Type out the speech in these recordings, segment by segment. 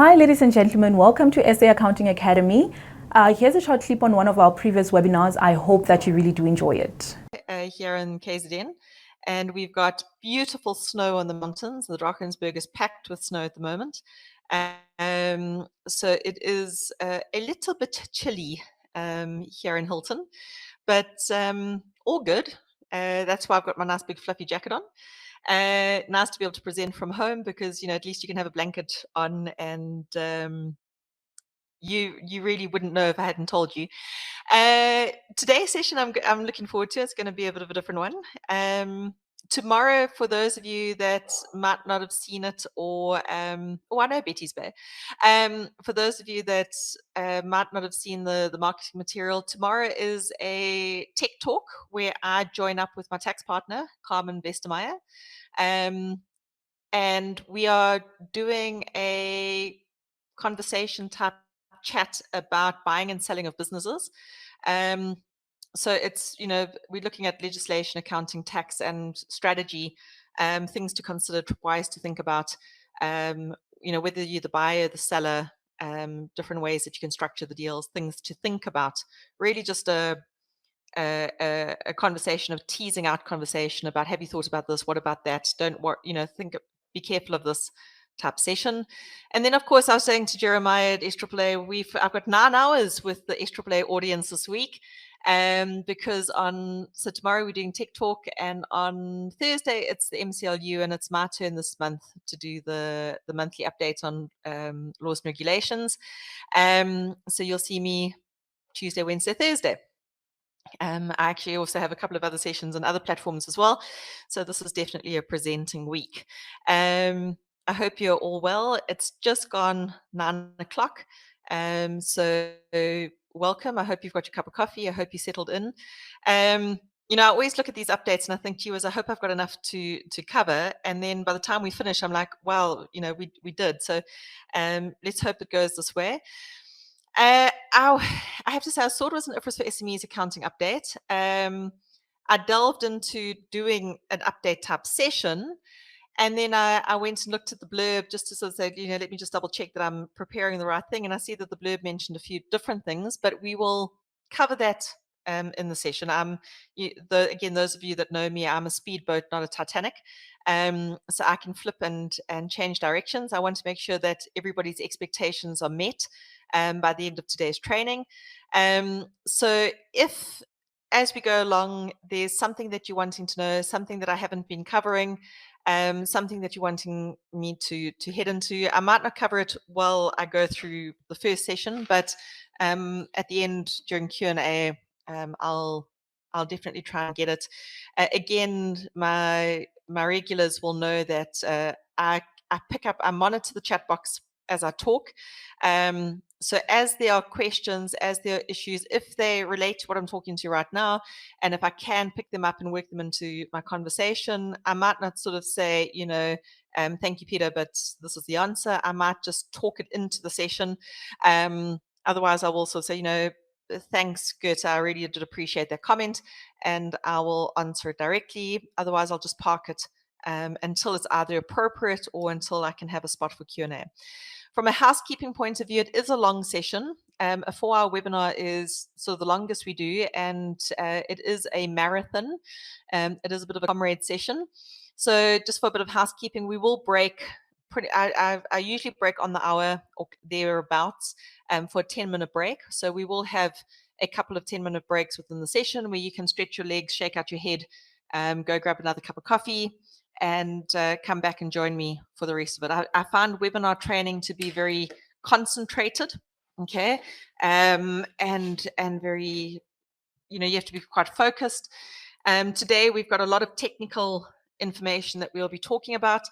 Hi, ladies and gentlemen. Welcome to SA Accounting Academy. Here's a short clip on one of our previous webinars. I hope that you really do enjoy it. Here in KZN, and we've got beautiful snow on the mountains. The Drakensberg is packed with snow at the moment. So it is a little bit chilly here in Hilton, but all good. That's why I've got my nice big fluffy jacket on. Nice to be able to present from home because, at least you can have a blanket on, and you really wouldn't know if I hadn't told you. Today's session I'm looking forward to. It's going to be a bit of a different one. Tomorrow, for those of you that might not have seen it, or I know Betty's Bay. For those of you that might not have seen the marketing material, tomorrow is a tech talk where I join up with my tax partner, Carmen Westermeyer, and we are doing a conversation type chat about buying and selling of businesses. So it's, we're looking at legislation, accounting, tax, and strategy, things to consider, wise to think about, whether you're the buyer, the seller, different ways that you can structure the deals, things to think about. Really just a conversation of teasing out conversation about, have you thought about this? What about that? Don't worry, be careful of this type session. And then, of course, I was saying to Jeremiah at SAAA, I've got 9 hours with the SAAA audience this week, because so tomorrow we're doing Tech Talk, and on Thursday it's the MCLU, and it's my turn this month to do the monthly update on laws and regulations. So you'll see me Tuesday, Wednesday, Thursday. I actually also have a couple of other sessions on other platforms as well. So this is definitely a presenting week. I hope you're all well. It's just gone 9 o'clock. So welcome. I hope you've got your cup of coffee. I hope you settled in. I always look at these updates and I think, gee whiz, I hope I've got enough to cover. And then by the time we finish, I'm like, well, we did. So let's hope it goes this way. I have to say, I thought it was an IFRS for SMEs accounting update. I delved into doing an update type session, and then I went and looked at the blurb just to sort of say, let me just double check that I'm preparing the right thing. And I see that the blurb mentioned a few different things, but we will cover that in the session. Again, those of you that know me, I'm a speedboat, not a Titanic. So I can flip and change directions. I want to make sure that everybody's expectations are met by the end of today's training. So if, as we go along, there's something that you're wanting to know, something that I haven't been covering, something that you're wanting me to head into, I might not cover it while I go through the first session, but at the end during Q&A, I'll definitely try and get it. Again, my regulars will know that I monitor the chat box as I talk. So as there are questions, as there are issues, if they relate to what I'm talking to right now, and if I can pick them up and work them into my conversation, I might not sort of say, thank you, Peter, but this is the answer. I might just talk it into the session. Otherwise, I will also say, thanks, Goethe, I really did appreciate that comment, and I will answer it directly. Otherwise, I'll just park it until it's either appropriate or until I can have a spot for Q&A. From a housekeeping point of view, it is a long session. A 4-hour webinar is sort of the longest we do, and it is a marathon. It is a bit of a comrade session. So just for a bit of housekeeping, we will break. I usually break on the hour or thereabouts for a 10-minute break. So we will have a couple of 10-minute breaks within the session where you can stretch your legs, shake out your head, go grab another cup of coffee, and come back and join me for the rest of it. I find webinar training to be very concentrated, okay, and very, you have to be quite focused. Today we've got a lot of technical information that we'll be talking about,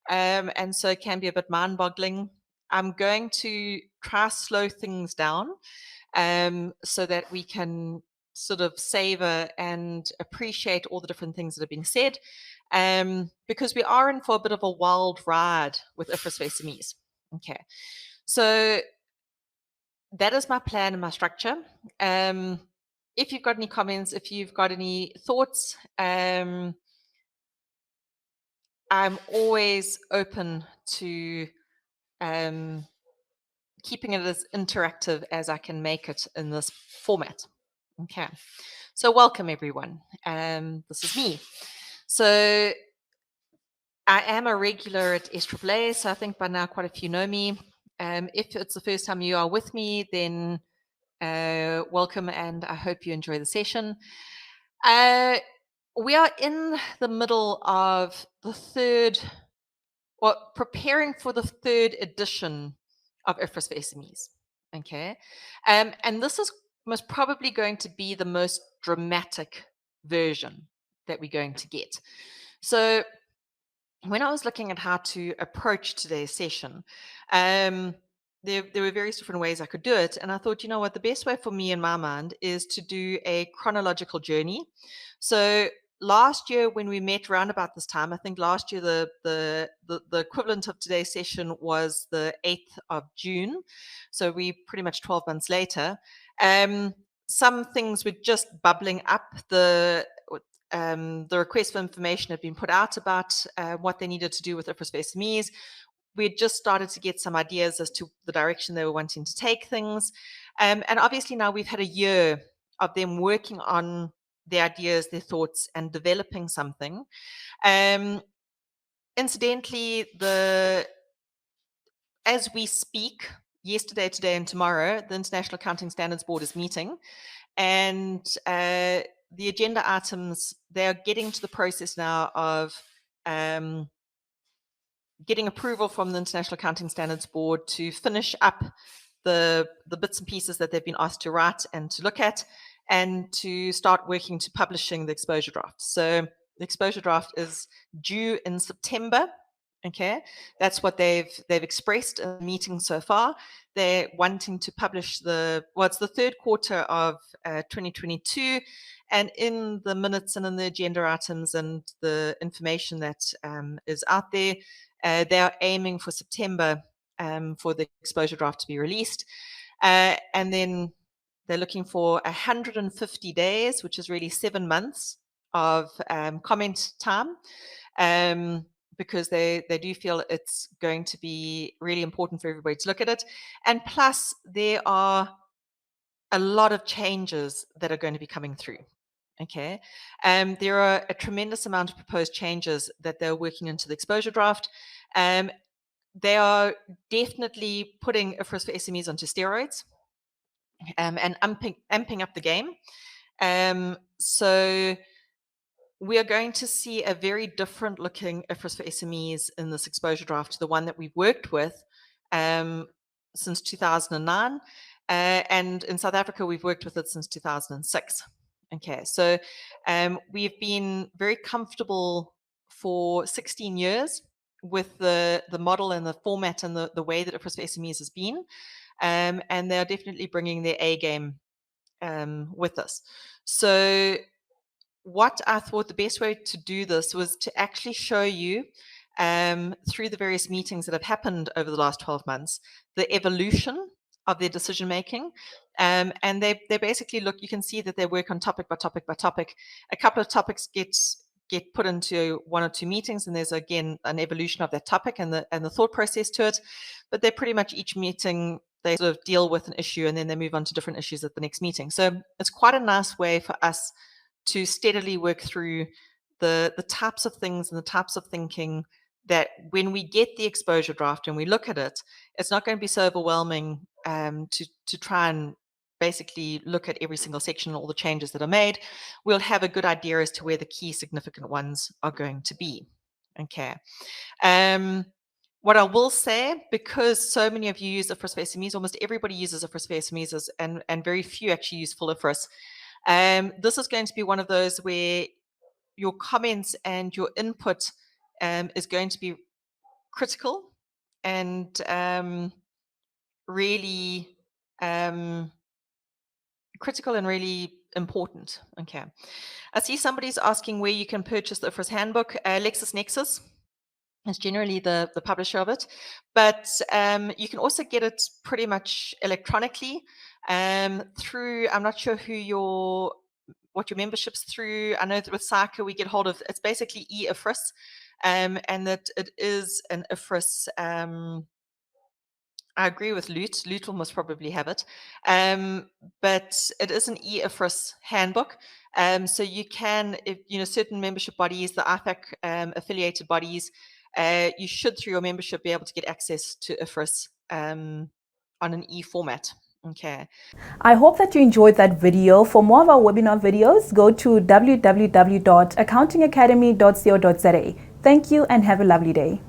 and so it can be a bit mind-boggling. I'm going to try slow things down so that we can sort of savor and appreciate all the different things that are being said, because we are in for a bit of a wild ride with IFRS for SMEs. Okay, so that is my plan and my structure. If you've got any comments, if you've got any thoughts, I'm always open to keeping it as interactive as I can make it in this format. Okay, so welcome everyone. This is me. So I am a regular at SAAA, so I think by now quite a few know me. If it's the first time you are with me, then welcome, and I hope you enjoy the session. We are in the middle of the preparing for the third edition of IFRS for SMEs. Okay, and this is most probably going to be the most dramatic version that we're going to get. So when I was looking at how to approach today's session, there were various different ways I could do it. And I thought, you know what, the best way for me in my mind is to do a chronological journey. So last year when we met around about this time, I think last year the equivalent of today's session was the 8th of June. So we pretty much 12 months later. Some things were just bubbling up. The request for information had been put out about what they needed to do with IFRS for SMEs. We had just started to get some ideas as to the direction they were wanting to take things. And obviously now we've had a year of them working on their ideas, their thoughts, and developing something. Incidentally, as we speak, yesterday, today, and tomorrow, the International Accounting Standards Board is meeting. And the agenda items, they're getting to the process now of getting approval from the International Accounting Standards Board to finish up the bits and pieces that they've been asked to write and to look at, and to start working to publishing the exposure draft. So the exposure draft is due in September. Okay, that's what they've expressed in the meeting so far. They're wanting to publish it's the third quarter of 2022, and in the minutes and in the agenda items and the information that is out there, they are aiming for September for the exposure draft to be released, and then they're looking for 150 days, which is really 7 months of comment time. Because they do feel it's going to be really important for everybody to look at it. And plus, there are a lot of changes that are going to be coming through. Okay. There are a tremendous amount of proposed changes that they're working into the exposure draft. They are definitely putting IFRS for SMEs onto steroids and amping up the game. So we are going to see a very different looking IFRS for SMEs in this exposure draft to the one that we've worked with since 2009. And in South Africa, we've worked with it since 2006. Okay, so we've been very comfortable for 16 years with the model and the format and the way that IFRS for SMEs has been. And they're definitely bringing their A game with us. So what I thought the best way to do this was to actually show you through the various meetings that have happened over the last 12 months, the evolution of their decision making. And they basically you can see that they work on topic by topic by topic. A couple of topics get put into one or two meetings, and there's again an evolution of that topic and the thought process to it. But they're pretty much each meeting, they sort of deal with an issue and then they move on to different issues at the next meeting. So it's quite a nice way for us to steadily work through the types of things and the types of thinking that when we get the exposure draft and we look at it, it's not going to be so overwhelming to try and basically look at every single section and all the changes that are made. We'll have a good idea as to where the key significant ones are going to be. Okay. What I will say, because so many of you use IFRS for SMEs, almost everybody uses IFRS for SMEs, and very few actually use full IFRS. This is going to be one of those where your comments and your input is going to be critical and really critical and really important. Okay. I see somebody's asking where you can purchase the IFRS handbook. LexisNexis is generally the publisher of it, but you can also get it pretty much electronically through, I'm not sure what your membership's through. I know that with SACA we get hold of, it's basically IFRS, and that it is an IFRS I agree with Lute. Lute will most probably have it. But it is an IFRS handbook. So you can, if certain membership bodies, the IFAC affiliated bodies, you should, through your membership, be able to get access to IFRS on an e-format. Okay. I hope that you enjoyed that video. For more of our webinar videos, go to www.accountingacademy.co.za. Thank you and have a lovely day.